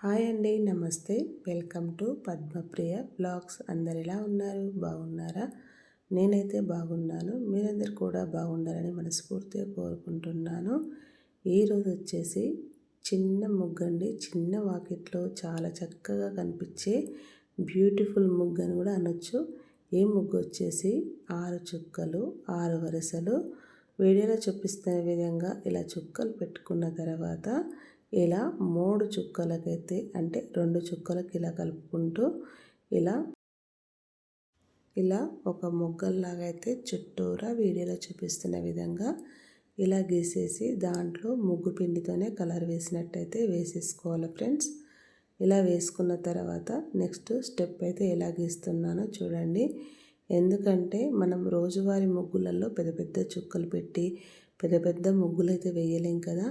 Hi అండి, నమస్తే. Welcome to Padmapriya blogs. అందరు ఎలా ఉన్నారు? బాగున్నారా? నేనైతే బాగున్నాను. మీరందరు కూడా బాగుండాలని మనస్ఫూర్తిగా కోరుకుంటున్నాను. ఈరోజు వచ్చేసి చిన్న ముగ్గండి. చిన్న వాకిట్లో చాలా చక్కగా కనిపించే బ్యూటిఫుల్ ముగ్గు అని కూడా అనొచ్చు. ఈ ముగ్గు వచ్చేసి 6 చుక్కలు 6 వరుసలు. వీడియోలో చూపిస్తున్న విధంగా ఇలా చుక్కలు పెట్టుకున్న తర్వాత ఇలా 3 చుక్కలకైతే అంటే 2 చుక్కలకి ఇలా కలుపుకుంటూ ఇలా ఇలా ఒక మొగ్గల్లాగా అయితే చుట్టూరా వీడియోలో చూపిస్తున్న విధంగా ఇలా గీసేసి దాంట్లో ముగ్గు పిండితోనే కలర్ వేసినట్టయితే వేసేసుకోవాలి ఫ్రెండ్స్. ఇలా వేసుకున్న తర్వాత నెక్స్ట్ స్టెప్ అయితే ఎలా గీస్తున్నానో చూడండి. ఎందుకంటే మనం రోజువారీ ముగ్గులలో పెద్ద పెద్ద చుక్కలు పెట్టి పెద్ద పెద్ద ముగ్గులు అయితే వేయలేం కదా.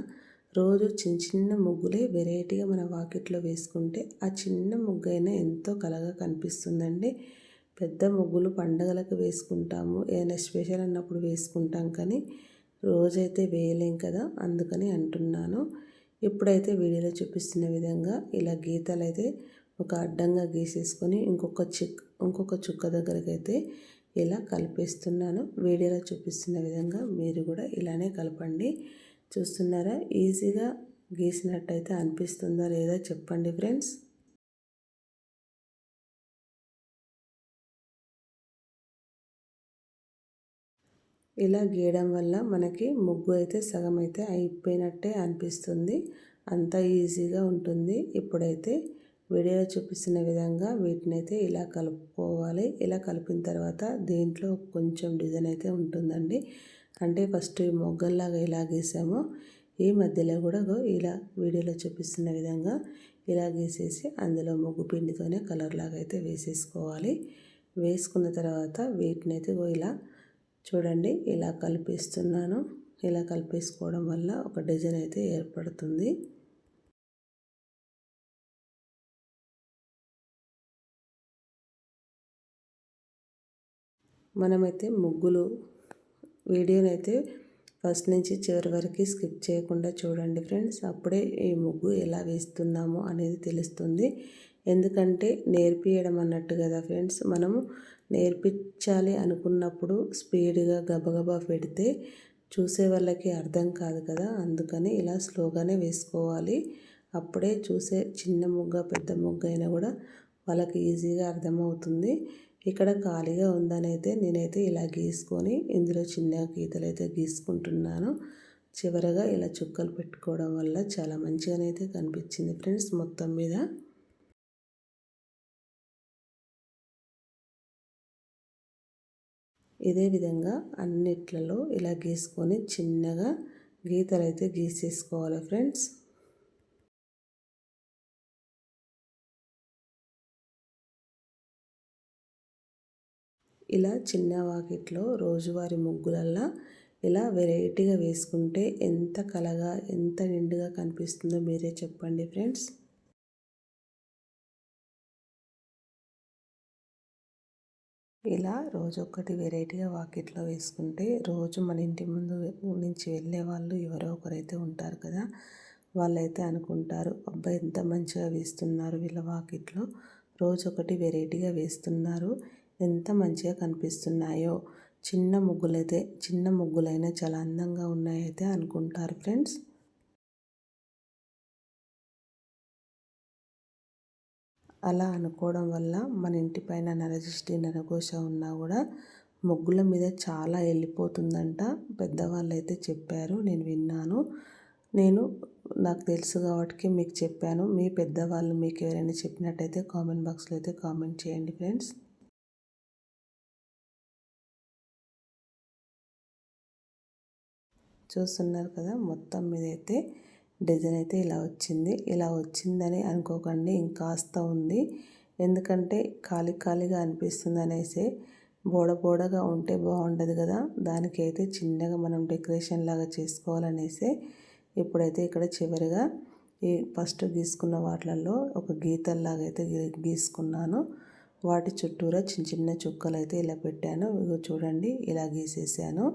రోజు చిన్న చిన్న ముగ్గులే వెరైటీగా మన వాకిట్లో వేసుకుంటే ఆ చిన్న ముగ్గు అయినా ఎంతో కలగా కనిపిస్తుందండి. పెద్ద ముగ్గులు పండగలకు వేసుకుంటాము, ఏదైనా స్పెషల్ అన్నప్పుడు వేసుకుంటాం, కానీ రోజైతే వేయలేం కదా, అందుకని అంటున్నాను. ఇప్పుడైతే వీడియోలో చూపిస్తున్న విధంగా ఇలా గీతలు అయితే ఒక అడ్డంగా గీసేసుకొని ఇంకొక చుక్క దగ్గరికి అయితే ఇలా కలిపేస్తున్నాను. వీడియోలో చూపిస్తున్న విధంగా మీరు కూడా ఇలానే కలపండి. చూస్తున్నారా? ఈజీగా గీసినట్టయితే అనిపిస్తుందా లేదా చెప్పండి ఫ్రెండ్స్. ఇలా గీయడం వల్ల మనకి ముగ్గు అయితే సగం అయితే అయిపోయినట్టే అనిపిస్తుంది. అంత ఈజీగా ఉంటుంది. ఇప్పుడైతే వీడియోలో చూపిస్తున్న విధంగా వీటిని అయితే ఇలా కలుపుకోవాలి. ఇలా కలిపిన తర్వాత దీంట్లో కొంచెం డిజైన్ అయితే ఉంటుందండి. అంటే ఫస్ట్ ఈ మొగ్గల్లాగా ఎలా గీసామో ఈ మధ్యలో కూడా ఇలా వీడియోలో చూపిస్తున్న విధంగా ఇలా గీసేసి అందులో ముగ్గు పిండితోనే కలర్ లాగా అయితే వేసేసుకోవాలి. వేసుకున్న తర్వాత వీటిని అయితే ఇలా చూడండి ఇలా కలిపిస్తున్నాను. ఇలా కలిపేసుకోవడం వల్ల ఒక డిజైన్ అయితే ఏర్పడుతుంది. మనమైతే ముగ్గులు వీడియోనైతే ఫస్ట్ నుంచి చివరి వరకు స్కిప్ చేయకుండా చూడండి ఫ్రెండ్స్. అప్పుడే ఈ ముగ్గు ఎలా వేస్తున్నామో అనేది తెలుస్తుంది. ఎందుకంటే నేర్పియడం అన్నట్టు కదా ఫ్రెండ్స్. మనము నేర్పించాలి అనుకున్నప్పుడు స్పీడ్గా గబగబా పెడితే చూసే వాళ్ళకి అర్థం కాదు కదా. అందుకని ఇలా స్లోగానే వేసుకోవాలి. అప్పుడే చూసే చిన్న ముగ్గ పెద్ద ముగ్గ అయినా కూడా వాళ్ళకి ఈజీగా అర్థమవుతుంది. ఇక్కడ ఖాళీగా ఉందని అయితే నేనైతే ఇలా గీసుకొని ఇందులో చిన్న గీతలు అయితే గీసుకుంటున్నాను. చివరగా ఇలా చుక్కలు పెట్టుకోవడం వల్ల చాలా మంచిగానైతే కనిపించింది ఫ్రెండ్స్ మొత్తం మీద. ఇదే విధంగా అన్నిట్లలో ఇలా గీసుకొని చిన్నగా గీతలు అయితే గీసేసుకోవాలి ఫ్రెండ్స్. ఇలా చిన్న వాకిట్లో రోజువారీ ముగ్గులల్లా ఇలా వెరైటీగా వేసుకుంటే ఎంత కలగా ఎంత నిండుగా కనిపిస్తుందో మీరే చెప్పండి ఫ్రెండ్స్. ఇలా రోజు ఒక్కటి వెరైటీగా వాకిట్లో వేసుకుంటే రోజు మన ఇంటి ముందు నుంచి వెళ్ళే వాళ్ళు ఎవరో ఒకరైతే ఉంటారు కదా. వాళ్ళైతే అనుకుంటారు, అబ్బాయి ఎంత మంచిగా వేస్తున్నారు వీళ్ళ వాకిట్లో, రోజు ఒకటి వెరైటీగా వేస్తున్నారు, ఎంత మంచిగా కనిపిస్తున్నాయో, చిన్న ముగ్గులైనా చాలా అందంగా ఉన్నాయైతే అనుకుంటారు ఫ్రెండ్స్. అలా అనుకోవడం వల్ల మన ఇంటి పైన నరదృష్టి నరఘోష ఉన్నా కూడా ముగ్గుల మీద చాలా వెళ్ళిపోతుందంట. పెద్దవాళ్ళు అయితే చెప్పారు, నేను విన్నాను. నాకు తెలుసు కాబట్టి మీకు చెప్పాను. మీ పెద్దవాళ్ళు మీకు ఎవరైనా చెప్పినట్టయితే కామెంట్ బాక్స్లో అయితే కామెంట్ చేయండి ఫ్రెండ్స్. చూస్తున్నారు కదా, మొత్తం మీద అయితే డిజైన్ అయితే ఇలా వచ్చింది. ఇలా వచ్చిందని అనుకోకండి, ఇంకాస్త ఉంది. ఎందుకంటే ఖాళీగా అనిపిస్తుంది అనేసి బోడగా ఉంటే బాగుండదు కదా. దానికైతే చిన్నగా మనం డెకరేషన్ లాగా చేసుకోవాలనేసి ఇప్పుడైతే ఇక్కడ చివరిగా ఈ ఫస్ట్ గీసుకున్న వాటిలలో ఒక గీతల్లాగా అయితే గీసుకున్నాను. వాటి చుట్టూరా చిన్న చుక్కలు అయితే ఇలా పెట్టాను. ఇగో చూడండి ఇలా గీసేసాను.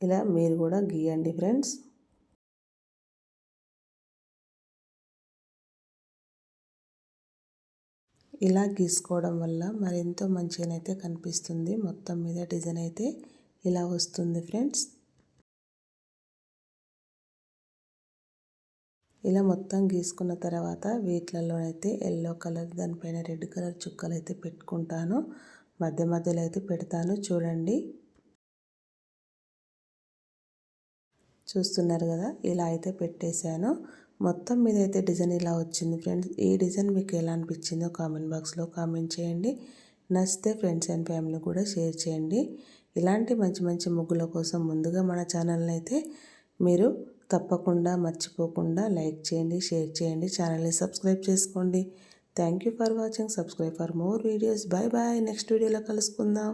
ఇలా మీరు కూడా గీయండి ఫ్రెండ్స్. ఇలా గీసుకోవడం వల్ల మరెంతో మంచిగానైతే కనిపిస్తుంది. మొత్తం మీద డిజైన్ అయితే ఇలా వస్తుంది ఫ్రెండ్స్. ఇలా మొత్తం గీసుకున్న తర్వాత వీటిలలోనైతే ఎల్లో కలర్ దానిపైన రెడ్ కలర్ చుక్కలు అయితే పెట్టుకుంటాను. మధ్య మధ్యలో అయితే పెడతాను చూడండి. చూస్తున్నారు కదా, ఇలా అయితే పెట్టేశాను. మొత్తం మీద అయితే డిజైన్ ఇలా వచ్చింది ఫ్రెండ్స్. ఈ డిజైన్ మీకు ఎలా అనిపించిందో కామెంట్ బాక్స్లో కామెంట్ చేయండి. నచ్చితే ఫ్రెండ్స్ అండ్ ఫ్యామిలీ కూడా షేర్ చేయండి. ఇలాంటి మంచి మంచి ముగ్గుల కోసం ముందుగా మన ఛానల్ని అయితే మీరు తప్పకుండా మర్చిపోకుండా లైక్ చేయండి, షేర్ చేయండి, ఛానల్ని సబ్స్క్రైబ్ చేసుకోండి. Thank you for watching. Subscribe for more videos. Bye bye. Next వీడియోలో కలుసుకుందాం.